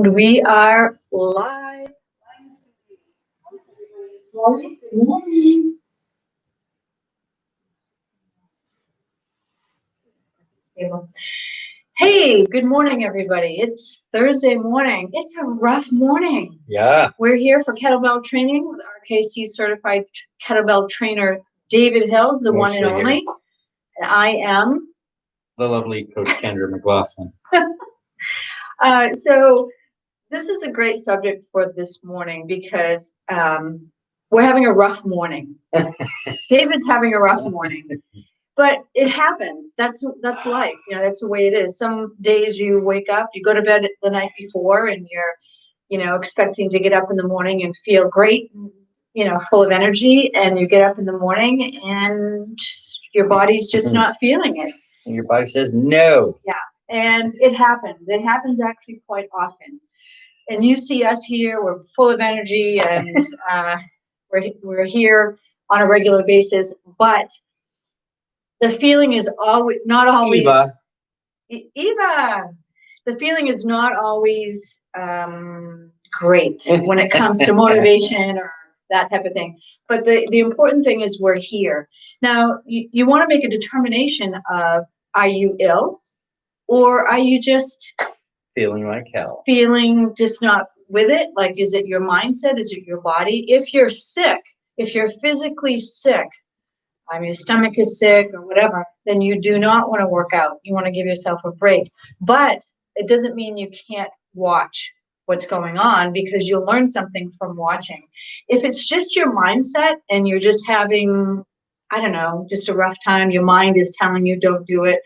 And we are live. Good morning. Hey, good morning, everybody. It's Thursday morning. It's a rough morning. Yeah. We're here for kettlebell training with RKC certified kettlebell trainer David Hills, the one and only. And I am the lovely Coach Kendra McLaughlin. So this is a great subject for this morning because we're having a rough morning. David's having a rough morning, but it happens. That's life. You know, that's the way it is. Some days you wake up, you go to bed the night before, and you're, expecting to get up in the morning and feel great, full of energy, and you get up in the morning and your body's just not feeling it. And your body says no. Yeah, and it happens. It happens actually quite often. And you see us here, we're full of energy, and we're here on a regular basis, but the feeling is not always Eva. The feeling is not always great when it comes to motivation or that type of thing. But the important thing is we're here. Now, you want to make a determination of, are you ill, or are you just feeling like hell? Feeling just not with it? Like, is it your mindset? Is it your body? If you're sick, if you're physically sick, your stomach is sick or whatever, then you do not want to work out. You want to give yourself a break. But it doesn't mean you can't watch what's going on, because you'll learn something from watching. If it's just your mindset and you're just having, just a rough time, your mind is telling you don't do it,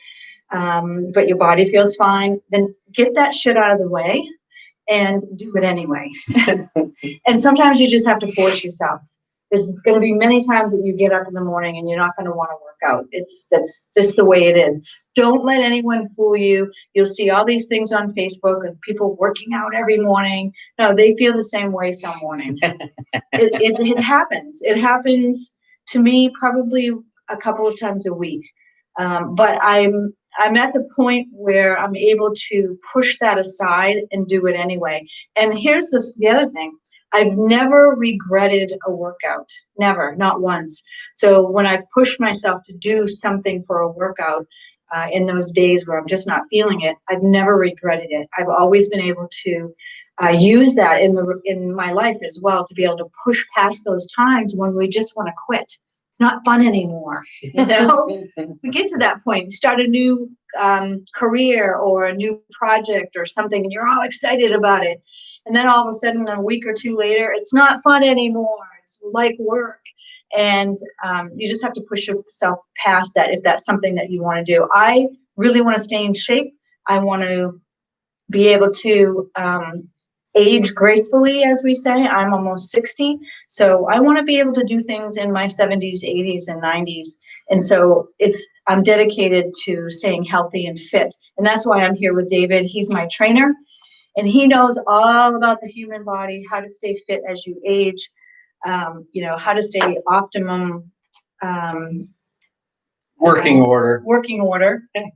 but your body feels fine, then get that shit out of the way and do it anyway. And sometimes you just have to force yourself. There's going to be many times that you get up in the morning and you're not going to want to work out. That's just the way it is. Don't let anyone fool you. You'll see all these things on Facebook and people working out every morning. No, they feel the same way some mornings. It happens. It happens to me probably a couple of times a week. But I'm at the point where I'm able to push that aside and do it anyway. And here's the other thing. I've never regretted a workout. Never, not once. So when I've pushed myself to do something for a workout in those days where I'm just not feeling it, I've never regretted it. I've always been able to use that in my life as well, to be able to push past those times when we just want to quit. It's not fun anymore. We get to that point, start a new career or a new project or something, and you're all excited about it. And then all of a sudden, a week or two later, it's not fun anymore. It's like work. And you just have to push yourself past that if that's something that you want to do. I really want to stay in shape. I want to be able to age gracefully, as we say. I'm almost 60. So I want to be able to do things in my 70s, 80s, and 90s. And so I'm dedicated to staying healthy and fit. And that's why I'm here with David. He's my trainer. And he knows all about the human body, how to stay fit as you age, how to stay optimum working order.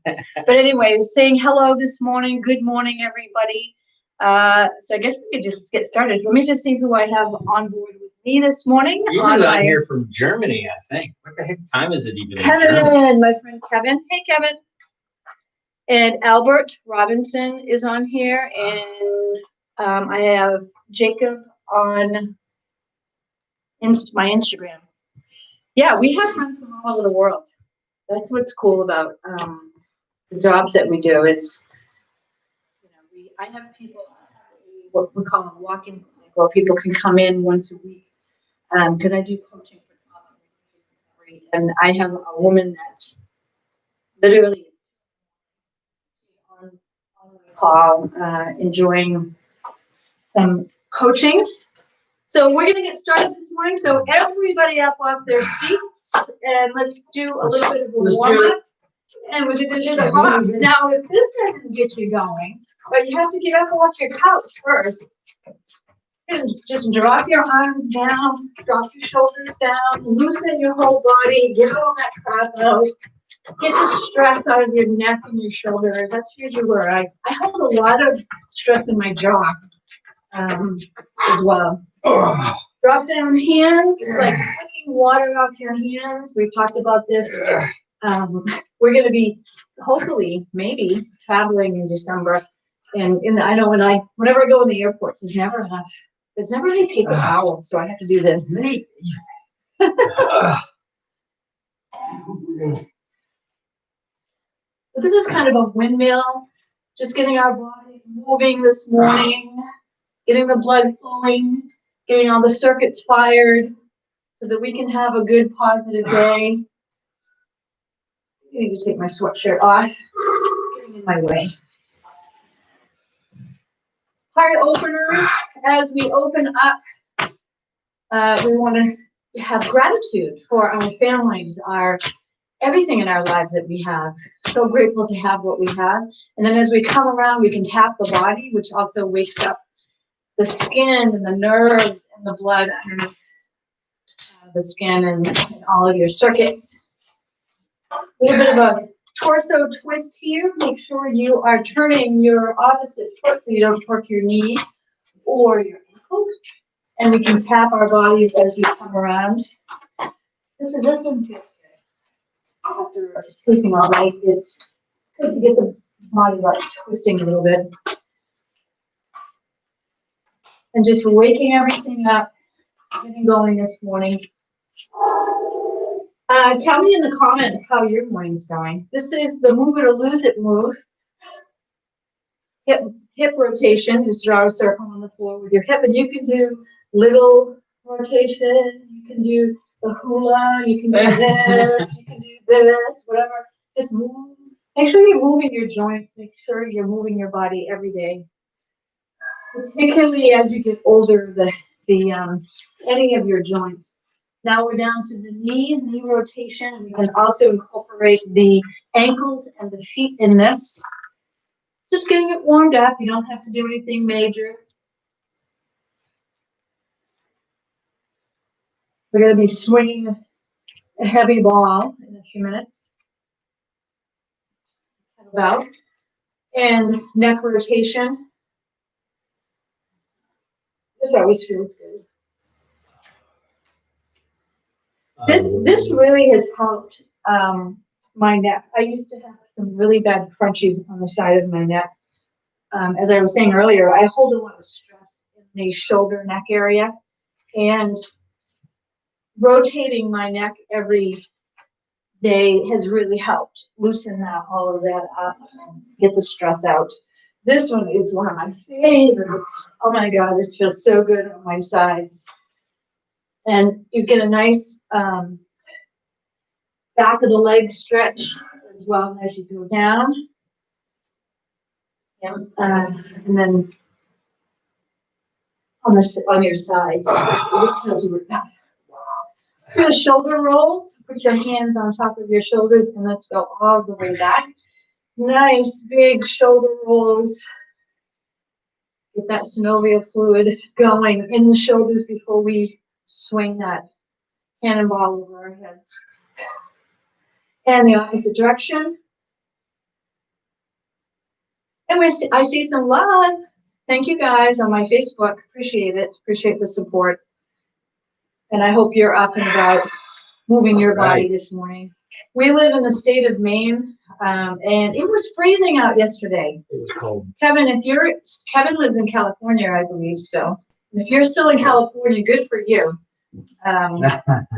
But anyway, saying hello this morning. Good morning, everybody. So I guess we could just get started. Let me just see who I have on board with me this morning. He's on here from Germany, I think. What the heck time is it even Kevin, in Germany? my friend Kevin. Hey, Kevin. And Albert Robinson is on here, and I have Jacob on my Instagram. Yeah, we have friends from all over the world. That's what's cool about the jobs that we do. Is I have people, what we call a walk-in clinic, where people can come in once a week, because I do coaching for trauma recovery, and I have a woman that's literally on the call, enjoying some coaching. So we're going to get started this morning. So everybody up off their seats, and let's do a little bit of a warm-up. And we're going to do the hops. Now, if this doesn't get you going, but you have to get up off your couch first. And just drop your arms down, drop your shoulders down, loosen your whole body, get all that crap out. Get the stress out of your neck and your shoulders. That's usually where I hold a lot of stress in my jaw. as well. Oh. Drop down hands, it's like flicking water off your hands. We've talked about this. We're going to be hopefully maybe traveling in December, and I know whenever I go in the airports, there's never enough. There's never any paper towels, so I have to do this. But this is kind of a windmill, just getting our bodies moving this morning, getting the blood flowing, getting all the circuits fired so that we can have a good positive day. I need to take my sweatshirt off. It's getting in my way. Heart openers, as we open up, we want to have gratitude for our families, everything in our lives that we have. So grateful to have what we have. And then as we come around, we can tap the body, which also wakes up the skin and the nerves and the blood underneath the skin and all of your circuits. A little bit of a torso twist here. Make sure you are turning your opposite foot so you don't torque your knee or your ankle. And we can tap our bodies as we come around. This one feels good. After sleeping all night, it's good to get the body like twisting a little bit. And just waking everything up, getting going this morning. Tell me in the comments how your morning's going. This is the move it or lose it move. Hip rotation, just draw a circle on the floor with your hip, and you can do little rotation, you can do the hula, you can do this, you can do this, whatever. Just move. Make sure you're moving your joints. Make sure you're moving your body every day. Particularly as you get older, any of your joints. Now we're down to the knee rotation, and we can also incorporate the ankles and the feet in this. Just getting it warmed up. You don't have to do anything major. We're going to be swinging a heavy ball in a few minutes. Kettlebell. And neck rotation. This always feels good. This really has helped my neck. I used to have some really bad crunchies on the side of my neck. As I was saying earlier, I hold a lot of stress in the shoulder neck area, and rotating my neck every day has really helped loosen all of that up and get the stress out. This one is one of my favorites. Oh my God, this feels so good on my sides. And you get a nice back of the leg stretch as well as you go down. Yeah, and then on your sides. This feels really good. For the shoulder rolls, put your hands on top of your shoulders and let's go all the way back. Nice big shoulder rolls. Get that synovial fluid going in the shoulders before we swing that cannonball over our heads. And the opposite direction. And I see some love. Thank you guys on my Facebook. Appreciate it. Appreciate the support. And I hope you're up and about moving your body this morning. We live in the state of Maine, and it was freezing out yesterday. It was cold. Kevin lives in California, I believe so. If you're still in California, good for you.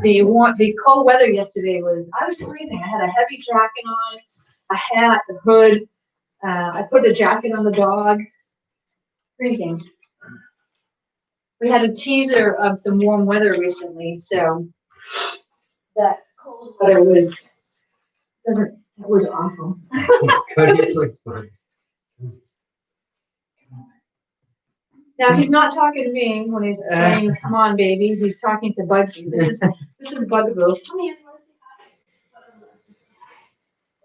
The cold weather yesterday I was freezing. I had a heavy jacket on, a hat, a hood. I put a jacket on the dog. Freezing. We had a teaser of some warm weather recently, so that cold weather was awful. Now he's not talking to me when he's saying, "Come on, baby." He's talking to Bugsy. This is Bugaboo. Come here.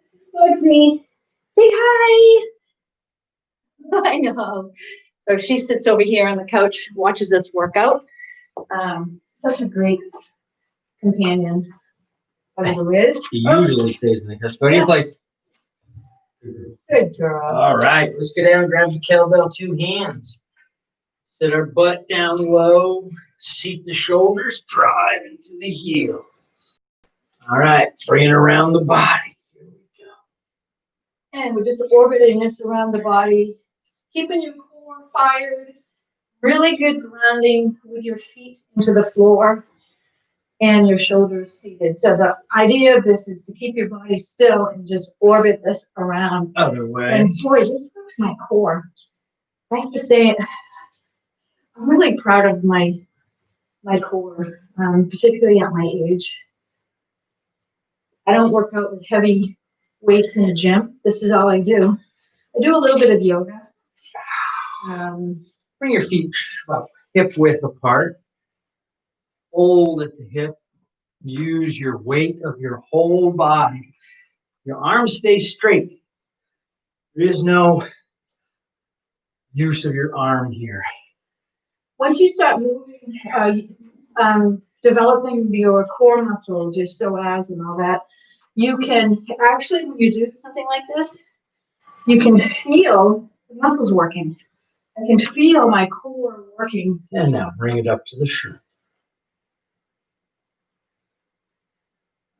This is Bugsy. Say hi. I know. So she sits over here on the couch, watches us work out. Such a great companion. Bugaboo is. He usually stays in the custodian place. Good girl. All right, let's go down and grab the kettlebell, 2 hands. Sit our butt down low. Seat the shoulders. Drive into the heels. All right. Bring it around the body. Here we go. And we're just orbiting this around the body, keeping your core fired. Really good grounding with your feet into the floor and your shoulders seated. So the idea of this is to keep your body still and just orbit this around. Other way. And boy, this works my core. I have to say, I'm really proud of my core, particularly at my age. I don't work out with heavy weights in the gym. This is all I do. I do a little bit of yoga. Bring your feet about hip width apart. Hold at the hip. Use your weight of your whole body. Your arms stay straight. There is no use of your arm here. Once you start moving, developing your core muscles, your psoas and all that, you can actually, when you do something like this, you can feel the muscles working. I can feel my core working. And now bring it up to the shrimp.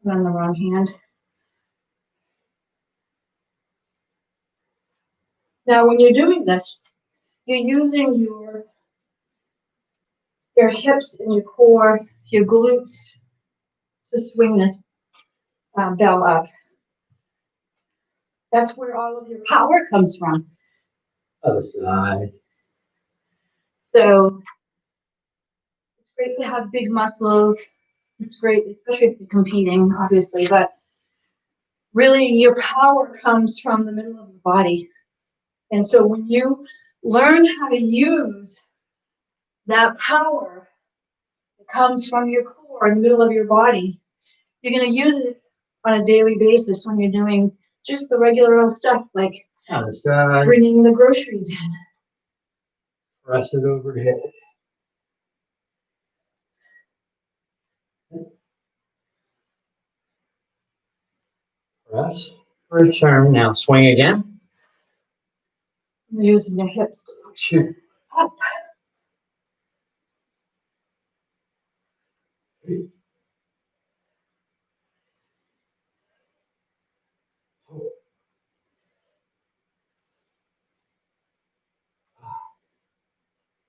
On the wrong hand. Now, when you're doing this, you're using your hips and your core, your glutes to swing this bell up. That's where all of your power comes from. Other side. So it's great to have big muscles. It's great, especially if you're competing, obviously, but really your power comes from the middle of your body. And so when you learn how to use that power that comes from your core in the middle of your body, you're going to use it on a daily basis when you're doing just the regular old stuff, like bringing the groceries in. Press it overhead. Press. Return. Now swing again. Using the hips. Shoot. Up.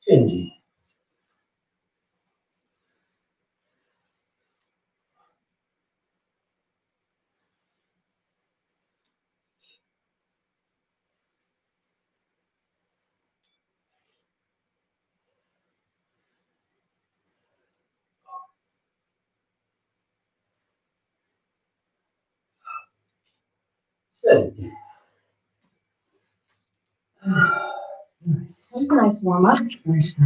Change. Set it down. That's a nice warm-up. Nice.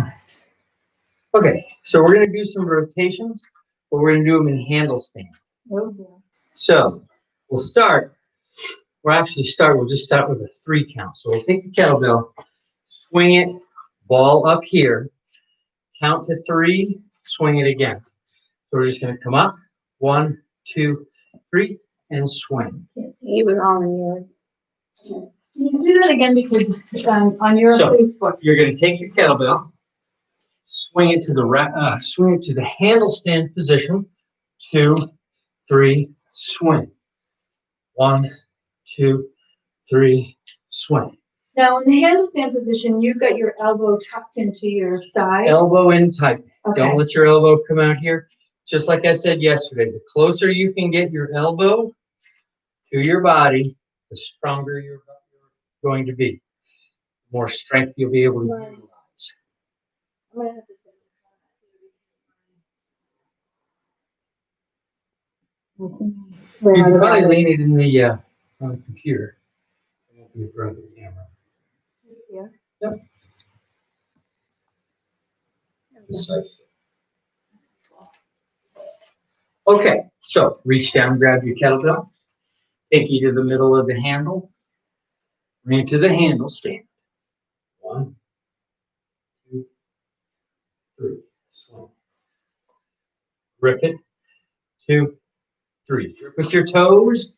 Okay, so we're going to do some rotations, but we're going to do them in handstand. Oh, boy. So we'll just start with a 3 count. So we'll take the kettlebell, swing it, ball up here, count to 3, swing it again. So we're just going to come up, 1, 2, 3, and swing. Can't see you with all in yours. Can you do that again, because on your Facebook. You're going to take your kettlebell, swing it to the handstand position. 2, 3, swing. 1, 2, 3, swing. Now, in the handstand position, you've got your elbow tucked into your side. Elbow in tight. Okay. Don't let your elbow come out here. Just like I said yesterday, the closer you can get your elbow to your body, the stronger you're going to be. The more strength you'll be able to utilize. I'm gonna have to sit You can probably lean it in the on the computer. It won't be in front of the camera. Yeah. Yep. Precisely. Okay, so reach down, grab your kettlebell, take you to the middle of the handle, bring it to the handle stand. 1, 2, 3, swing. Grip it. 2, 3. Grip with your toes.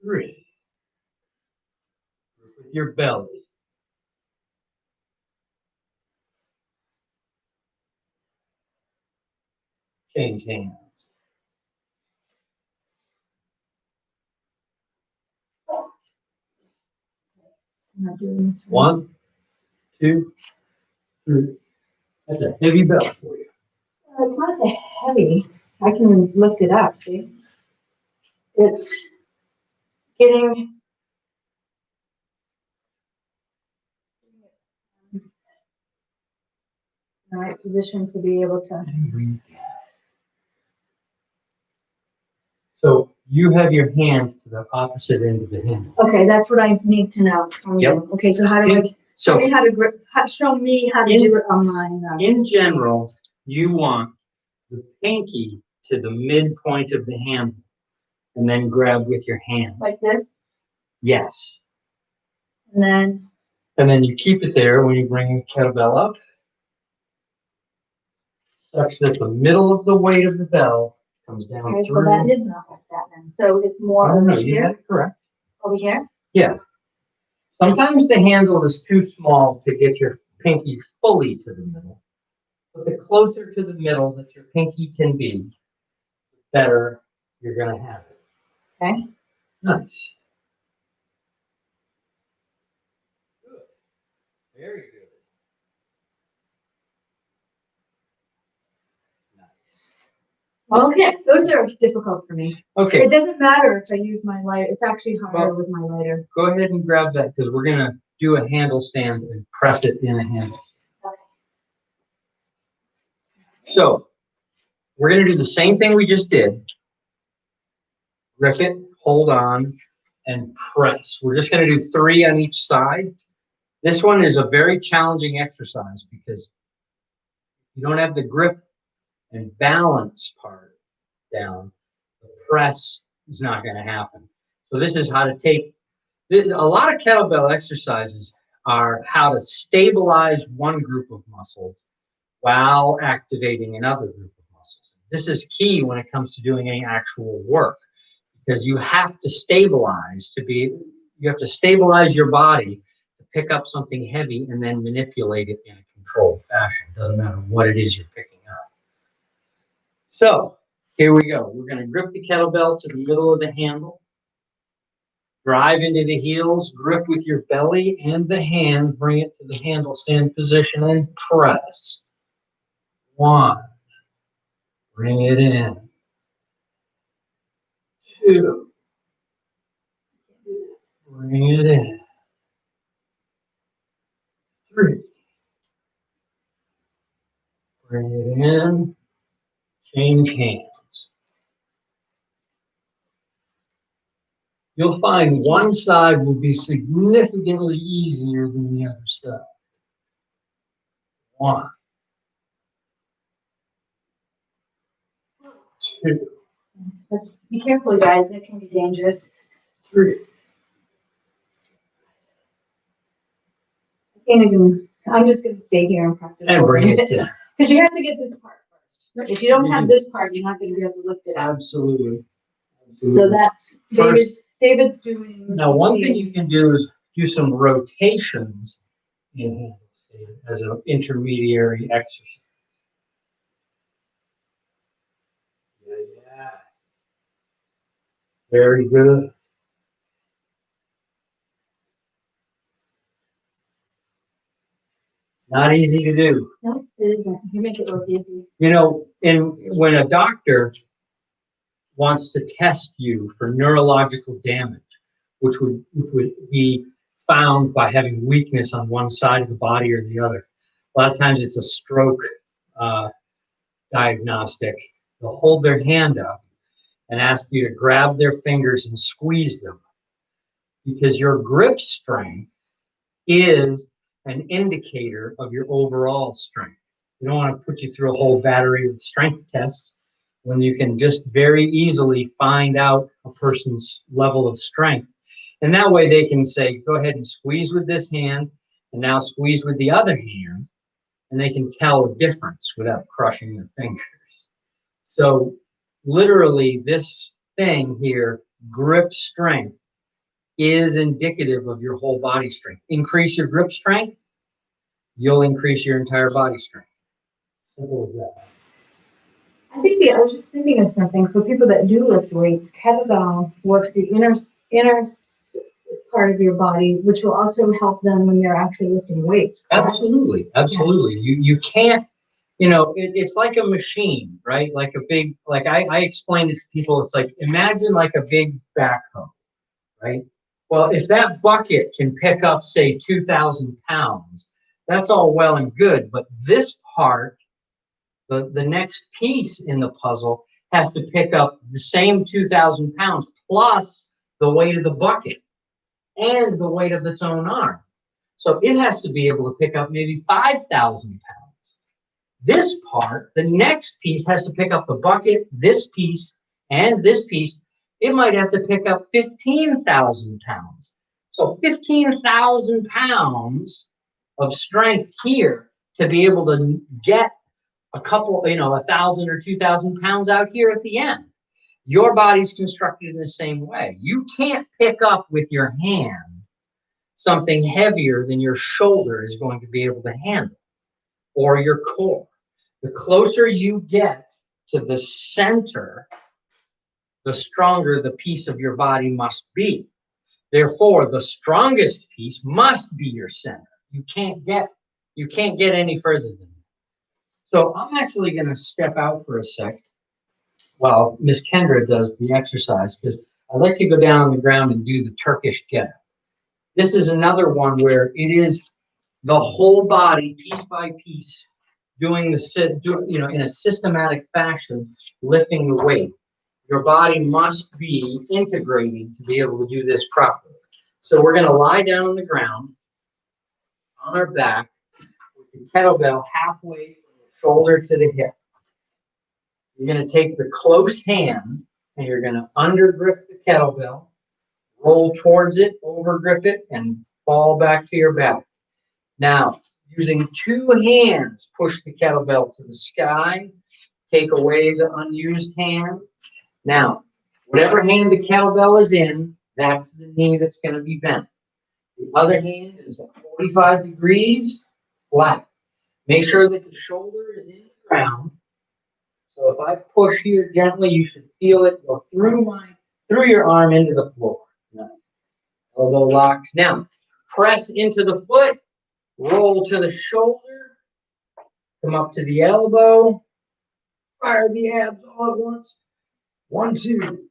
3. Grip with your belly. Change hands. I'm not doing this right. 1, 2, 3. That's a heavy bell for you. It's not that heavy. I can lift it up, see? It's getting in the right position to be able to. So you have your hands to the opposite end of the handle. Okay, that's what I need to know from you. Yep. Okay, so how do I, show So me how to grip, show me how to do it on mine. in general, you want the pinky to the midpoint of the handle and then grab with your hand. Like this? Yes. And then? And then you keep it there when you bring the kettlebell up, such that the middle of the weight of the bell comes down Okay, through. so that is not like that then. So it's more Oh, over no, you here? had it correct. Over here? Yeah. Sometimes the handle is too small to get your pinky fully to the middle. But the closer to the middle that your pinky can be, the better you're going to have it. Okay. Nice. Good. Very good. Nice. Okay, those are difficult for me. Okay. It doesn't matter if I use my lighter. It's actually harder with my lighter. Go ahead and grab that because we're going to do a handle stand and press it in a handle. Okay. So we're going to do the same thing we just did. Grip it, hold on, and press. We're just going to do 3 on each side. This one is a very challenging exercise because you don't have the grip and balance part down. The press is not going to happen. So this is how to take, a lot of kettlebell exercises are how to stabilize one group of muscles while activating another group of muscles. This is key when it comes to doing any actual work because you have to stabilize you have to stabilize your body to pick up something heavy and then manipulate it in a controlled fashion. Doesn't matter what it is you're picking up. So here we go. We're going to grip the kettlebell to the middle of the handle. Drive into the heels, grip with your belly and the hand, bring it to the handle stand position and press. 1. Bring it in. 2. Bring it in. 3. Bring it in. Change hands. You'll find one side will be significantly easier than the other side. 1. 2. Let's be careful, guys. It can be dangerous. 3. I'm just going to stay here and practice. And bring it down. Because you have to get this part first. If you don't have this part, you're not going to be able to lift it out. Absolutely. So that's David's doing. Now, one thing you can do is do some rotations in handle stand as an intermediary exercise. Yeah. Very good. Not easy to do. No, it isn't. You make it look easy. You know, when a doctor wants to test you for neurological damage, which would be found by having weakness on one side of the body or the other. A lot of times it's a stroke diagnostic. They'll hold their hand up and ask you to grab their fingers and squeeze them because your grip strength is an indicator of your overall strength. You don't want to put you through a whole battery of strength tests when you can just very easily find out a person's level of strength. And that way they can say, go ahead and squeeze with this hand and now squeeze with the other hand, and they can tell a difference without crushing their fingers. So literally this thing here, grip strength, is indicative of your whole body strength. Increase your grip strength, you'll increase your entire body strength. Simple as that. I was just thinking of something for people that do lift weights. Kettlebell works the inner part of your body, which will also help them when they're actually lifting weights. Correct? Absolutely, absolutely. You can't, it's like a machine, right? Like a big, like I explained it to people, it's like, imagine like a big backhoe, right? Well, if that bucket can pick up, say, 2,000 pounds, that's all well and good, but this part, the next piece in the puzzle has to pick up the same 2,000 pounds plus the weight of the bucket and the weight of its own arm. So it has to be able to pick up maybe 5,000 pounds. This part, the next piece has to pick up the bucket, this piece, and this piece. It might have to pick up 15,000 pounds. So 15,000 pounds of strength here to be able to get a couple, 1,000 or 2,000 pounds out here at the end. Your body's constructed in the same way. You can't pick up with your hand something heavier than your shoulder is going to be able to handle, or your core. The closer you get to the center, the stronger the piece of your body must be. Therefore, the strongest piece must be your center. You can't get any further than that. So I'm actually going to step out for a sec while Miss Kendra does the exercise, because I'd like to go down on the ground and do the Turkish get-up. This is another one where it is the whole body, piece by piece, doing in a systematic fashion, lifting the weight. Your body must be integrated to be able to do this properly. So we're going to lie down on the ground, on our back, with the kettlebell halfway from the shoulder to the hip. You're going to take the close hand and you're going to undergrip the kettlebell, roll towards it, overgrip it, and fall back to your back. Now, using two hands, push the kettlebell to the sky, take away the unused hand. Now, whatever hand the kettlebell is in, that's the knee that's going to be bent. The other hand is at 45 degrees, flat. Make sure that the shoulder is in the ground. So if I push here gently, you should feel it go through your arm into the floor. Nice. Elbow locked. Now, press into the foot, roll to the shoulder, come up to the elbow, fire the abs all at once. 1, 2.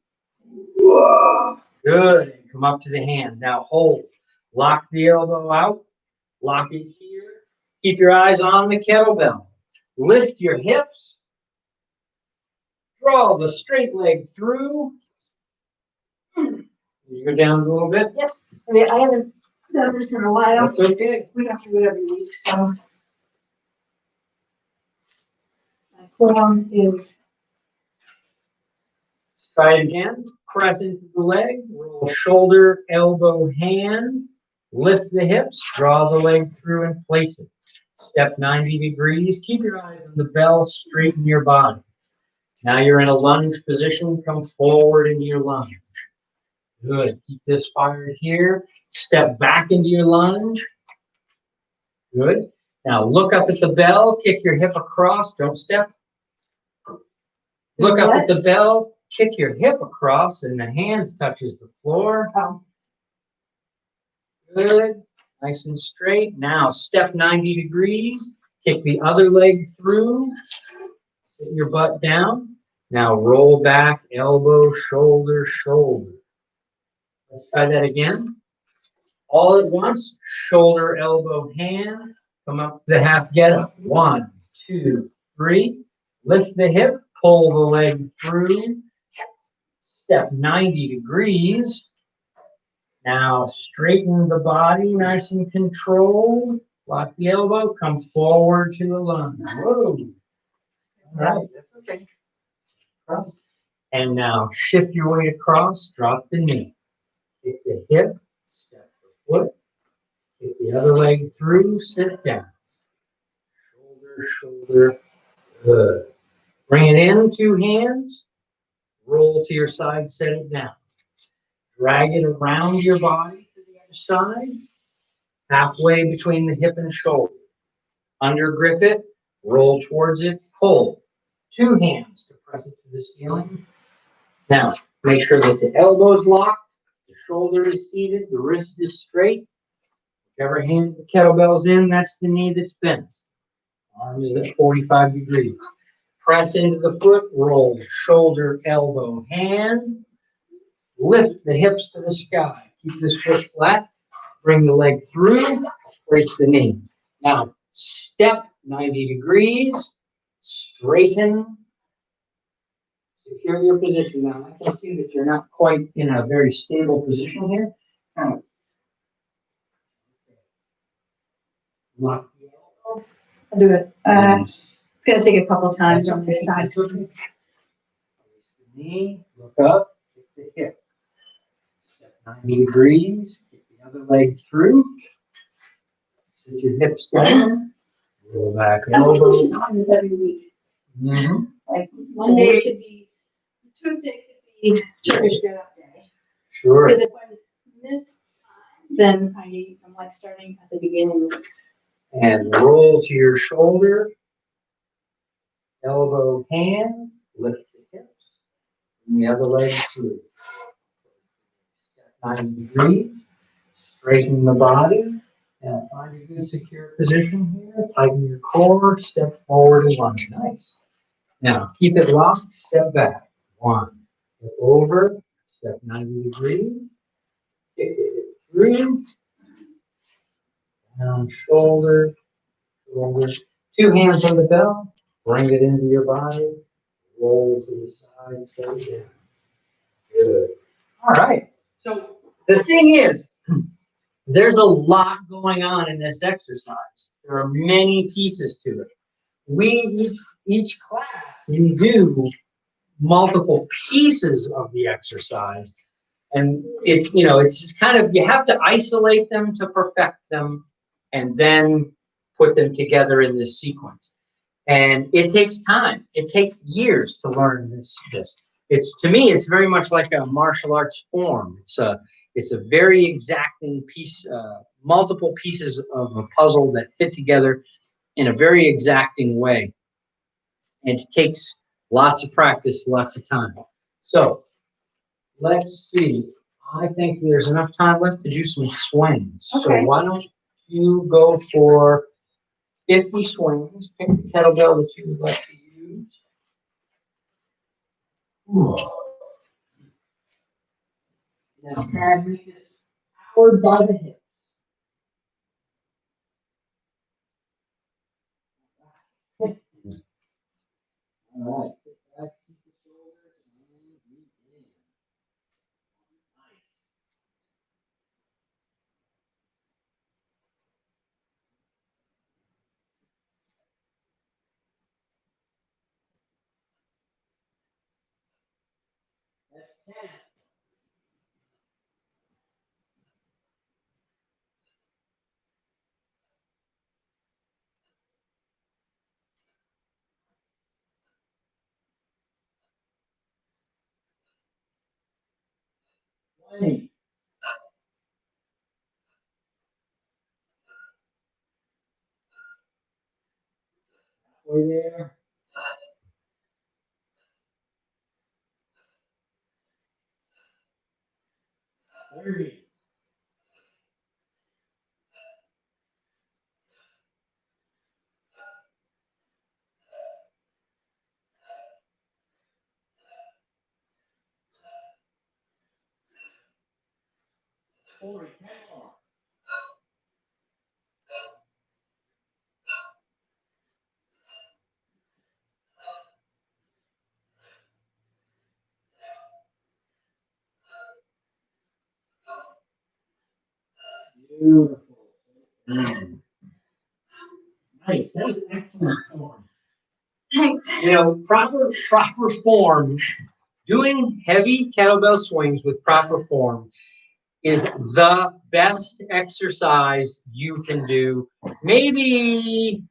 Whoa. Good. And come up to the hand. Now hold. Lock the elbow out. Lock it here. Keep your eyes on the kettlebell. Lift your hips. Draw the straight leg through. You go down a little bit. Yep. I mean, I haven't done this in a while. That's okay. We have to do it every week, so my forearm is. Try it again. Press into the leg. Roll shoulder, elbow, hand. Lift the hips. Draw the leg through and place it. Step 90 degrees. Keep your eyes on the bell. Straighten your body. Now you're in a lunge position. Come forward into your lunge. Good. Keep this fired here. Step back into your lunge. Good. Now look up at the bell. Kick your hip across. Don't step. Look up at the bell. Kick your hip across and the hand touches the floor. Good. Nice and straight. Now step 90 degrees. Kick the other leg through. Sit your butt down. Now roll back, elbow, shoulder, shoulder. Let's try that again. All at once, shoulder, elbow, hand. Come up to the half get up. 1, 2, 3. Lift the hip, pull the leg through. Step 90 degrees. Now straighten the body, nice and controlled. Lock the elbow, come forward to the lunge. Whoa. All right, that's okay. Cross. And now shift your weight across, drop the knee. Kick the hip, step the foot. Kick the other leg through, sit down. Shoulder, shoulder, good. Bring it in, 2 hands. Roll to your side, set it down. Drag it around your body to the other side, halfway between the hip and shoulder. Undergrip it, roll towards it, pull. 2 hands to press it to the ceiling. Now, make sure that the elbow's locked, the shoulder is seated, the wrist is straight. Whichever hand the kettlebell's in, that's the knee that's bent. Arm is at 45 degrees. Press into the foot, roll, shoulder, elbow, hand. Lift the hips to the sky. Keep this foot flat. Bring the leg through, place the knee. Now, step 90 degrees, straighten, secure your position. Now, I can see that you're not quite in a very stable position here. Lock the elbow. I'll do it. It's gonna take a couple times on this side. Place the knee, look up, kick the hip. Step 90 degrees, kick the other leg through. Sit your hips down. Roll back That's what we elbow. should do this every week. Mm-hmm. Like Monday should be, Tuesday could be Turkish get up day. Sure. Because if I miss time, then I'm like starting at the beginning. And roll to your shoulder. Elbow, hand, lift the hips. And the other leg through. Step 90 degrees. Straighten the body. Now find a good secure position here. Tighten your core. Step forward and lunge. Nice. Now keep it locked. Step back. 1. Step over. Step 90 degrees. Kick it through. Down shoulder. Shoulder. 2 hands on the bell. Bring it into your body. Roll to the side. Set it down. Good. All right. So the thing is, there's a lot going on in this exercise. There are many pieces to it. Each class, we do multiple pieces of the exercise. And it's just kind of, you have to isolate them to perfect them and then put them together in this sequence. And it takes time. It takes years to learn this. To me, it's very much like a martial arts form. It's a very exacting piece, multiple pieces of a puzzle that fit together in a very exacting way. And it takes lots of practice, lots of time. So let's see. I think there's enough time left to do some swings. Okay. So why don't you go for 50 swings? Pick the kettlebell that you would like to use. Now, grab me this powered by the hips. All right, sit back, seat the shoulders, and breathe in. Nice. That's 10. Twenty. Halfway there. 30. 40. 10 more. Beautiful. Nice. That was excellent form. Thanks. Proper form, doing heavy kettlebell swings with proper form is the best exercise you can do. Maybe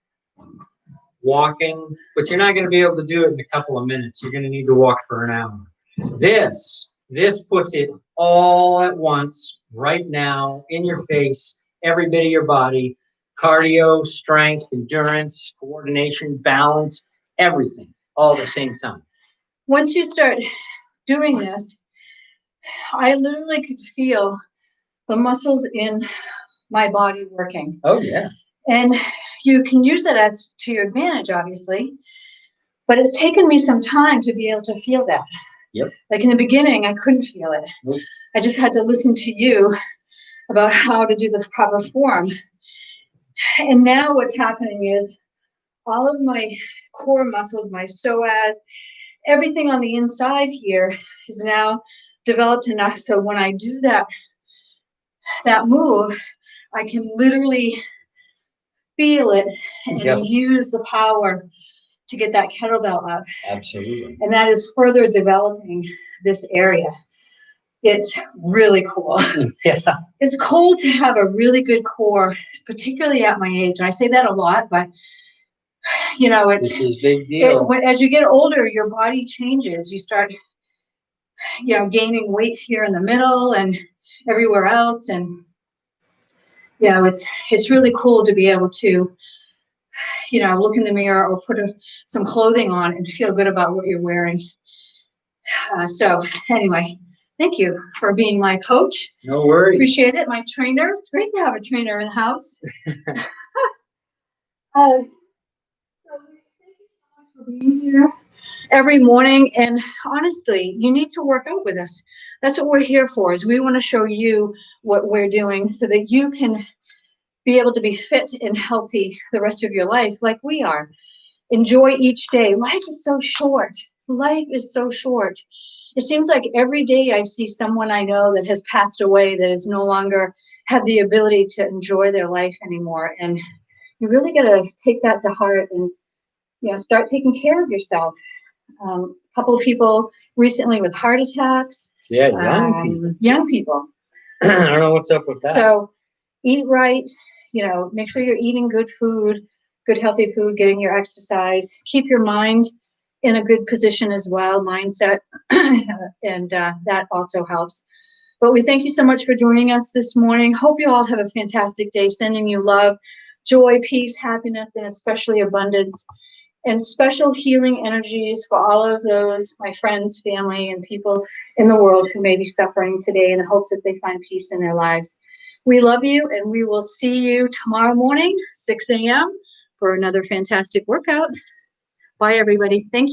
walking, but you're not going to be able to do it in a couple of minutes. You're going to need to walk for an hour. This puts it all at once, right now, in your face, every bit of your body. Cardio, strength, endurance, coordination, balance, everything. all at the same time. Once you start doing this, I literally could feel the muscles in my body working. Oh, yeah. And you can use it as to your advantage, obviously. But it's taken me some time to be able to feel that. Yep. Like in the beginning, I couldn't feel it. Nope. I just had to listen to you about how to do the proper form. And now what's happening is all of my core muscles, my psoas, everything on the inside here is now developed enough so when I do that move, I can literally feel it and Yep. use the power to get that kettlebell up. Absolutely. And that is further developing this area. It's really cool. Yeah. It's cool to have a really good core, particularly at my age. I say that a lot, but you know, This is a big deal. as you get older, your body changes. You start, you know, gaining weight here in the middle and everywhere else. And, you know, it's really cool to be able to, you know, look in the mirror or put some clothing on and feel good about what you're wearing. So anyway, thank you for being my coach. No worries. Appreciate it. My trainer. It's great to have a trainer in the house. So thank you so much for being here every morning. And honestly, you need to work out with us. That's what we're here for, is we want to show you what we're doing so that you can be able to be fit and healthy the rest of your life like we are. Enjoy each day. Life is so short. Life is so short. It seems like every day I see someone I know that has passed away, that is no longer have the ability to enjoy their life anymore. And you really got to take that to heart and, you know, start taking care of yourself. A couple of people recently with heart attacks. Yeah, young people. Young people. I don't know what's up with that. So eat right, you know, make sure you're eating good food, good healthy food, getting your exercise, keep your mind in a good position as well, mindset, and that also helps. But we thank you so much for joining us this morning. Hope you all have a fantastic day, sending you love, joy, peace, happiness, and especially abundance, and special healing energies for all of those, my friends, family, and people in the world who may be suffering today, in the hopes that they find peace in their lives. We love you, and we will see you tomorrow morning, 6 a.m., for another fantastic workout. Bye, everybody. Thank you.